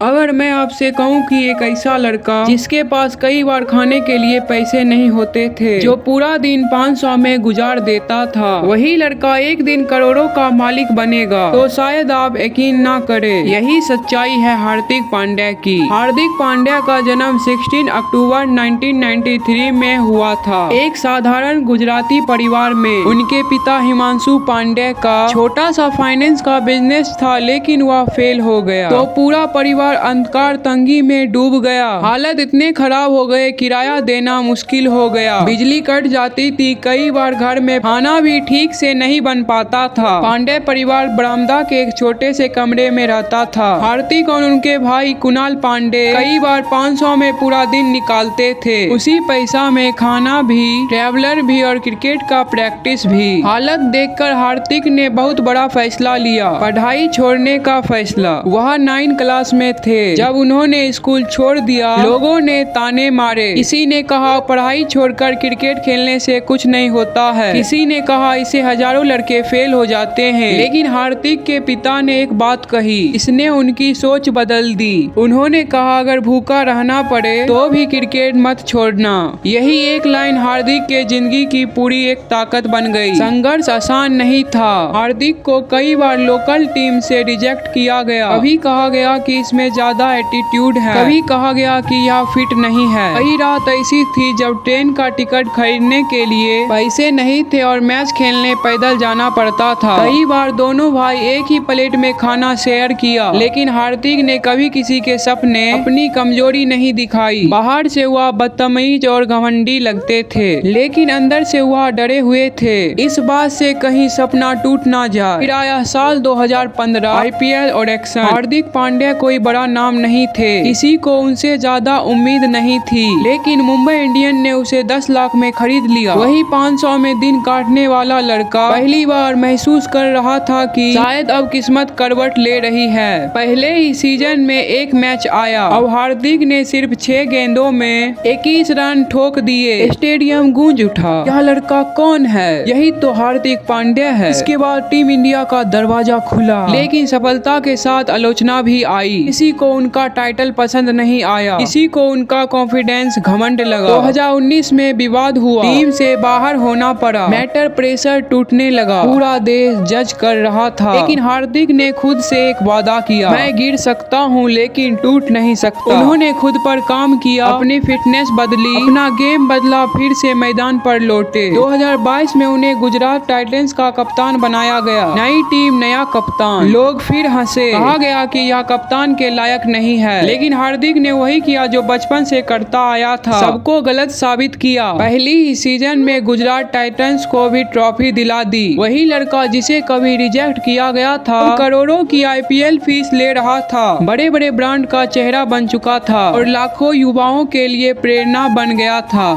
अगर मैं आपसे कहूं कि एक ऐसा लड़का जिसके पास कई बार खाने के लिए पैसे नहीं होते थे, जो पूरा दिन 500 में गुजार देता था, वही लड़का एक दिन करोड़ों का मालिक बनेगा, तो शायद आप यकीन ना करें। यही सच्चाई है हार्दिक पांड्या की। हार्दिक पांड्या का जन्म 16 अक्टूबर 1993 में हुआ था, एक साधारण गुजराती परिवार में। उनके पिता हिमांशु पांड्या का छोटा सा फाइनेंस का बिजनेस था, लेकिन वह फेल हो गया, तो पूरा परिवार अंधकार तंगी में डूब गया। हालत इतने खराब हो गए, किराया देना मुश्किल हो गया, बिजली कट जाती थी, कई बार घर में खाना भी ठीक से नहीं बन पाता था। पांडे परिवार बरामदा के एक छोटे से कमरे में रहता था। हार्दिक और उनके भाई कुणाल पांडे कई बार 500 में पूरा दिन निकालते थे। उसी पैसा में खाना भी, ट्रैवलर भी और क्रिकेट का प्रैक्टिस भी। हालत देखकर हार्दिक ने बहुत बड़ा फैसला लिया, पढ़ाई छोड़ने का फैसला। वह 9 क्लास में थे जब उन्होंने स्कूल छोड़ दिया। लोगों ने ताने मारे, किसी ने कहा पढ़ाई छोड़कर क्रिकेट खेलने से कुछ नहीं होता है, किसी ने कहा इसे हजारों लड़के फेल हो जाते हैं। लेकिन हार्दिक के पिता ने एक बात कही, इसने उनकी सोच बदल दी। उन्होंने कहा अगर भूखा रहना पड़े तो भी क्रिकेट मत छोड़ना। यही एक लाइन हार्दिक के जिंदगी की पूरी एक ताकत बन गई। संघर्ष आसान नहीं था। हार्दिक को कई बार लोकल टीम से रिजेक्ट किया गया, कभी कहा गया कि इसमें ज्यादा एटीट्यूड है, कभी कहा गया कि यह फिट नहीं है। कई रात ऐसी थी जब ट्रेन का टिकट खरीदने के लिए पैसे नहीं थे और मैच खेलने पैदल जाना पड़ता था। कई बार दोनों भाई एक ही प्लेट में खाना शेयर किया, लेकिन हार्दिक ने कभी किसी के सपने, अपनी कमजोरी नहीं दिखाई। बाहर से वह बदतमीज और घमंडी लगते थे, लेकिन अंदर से वह डरे हुए थे, इस बात से कहीं सपना टूट ना जाए। फिर आया साल 2015, IPL और एक्शन। हार्दिक पांड्या कोई बड़ा नाम नहीं थे, किसी को उनसे ज्यादा उम्मीद नहीं थी, लेकिन मुंबई इंडियन ने उसे 10 लाख में खरीद लिया। वही 500 में दिन काटने वाला लड़का पहली बार महसूस कर रहा था कि शायद अब किस्मत करवट ले रही है। पहले ही सीजन में एक मैच आया, अब हार्दिक ने सिर्फ 6 गेंदों में 21 रन ठोक दिए। स्टेडियम गूंज उठा, यह लड़का कौन है? यही तो हार्दिक पांड्या है। इसके बाद टीम इंडिया का दरवाजा खुला, लेकिन सफलता के साथ आलोचना भी आई। किसी को उनका टाइटल पसंद नहीं आया, किसी को उनका कॉन्फिडेंस घमंड लगा। 2019 में विवाद हुआ, टीम से बाहर होना पड़ा, मेंटल प्रेशर टूटने लगा, पूरा देश जज कर रहा था। लेकिन हार्दिक ने खुद से एक वादा किया, मैं गिर सकता हूँ लेकिन टूट नहीं सकता। उन्होंने खुद पर काम किया, अपनी फिटनेस बदली, अपना गेम बदला, फिर से मैदान पर लौटे। 2022 में उन्हें गुजरात टाइटंस का कप्तान बनाया गया। नई टीम, नया कप्तान, लोग फिर हंसे, कहा गया कि यह कप्तान के लायक नहीं है, लेकिन हार्दिक ने वही किया जो बचपन से करता आया था, सबको गलत साबित किया। पहली ही सीजन में गुजरात टाइटंस को भी ट्रॉफी दिला दी। वही लड़का जिसे कभी रिजेक्ट किया गया था, करोड़ों की IPL फीस ले रहा था, बड़े बड़े ब्रांड का चेहरा बन चुका था और लाखों युवाओं के लिए प्रेरणा बन गया था।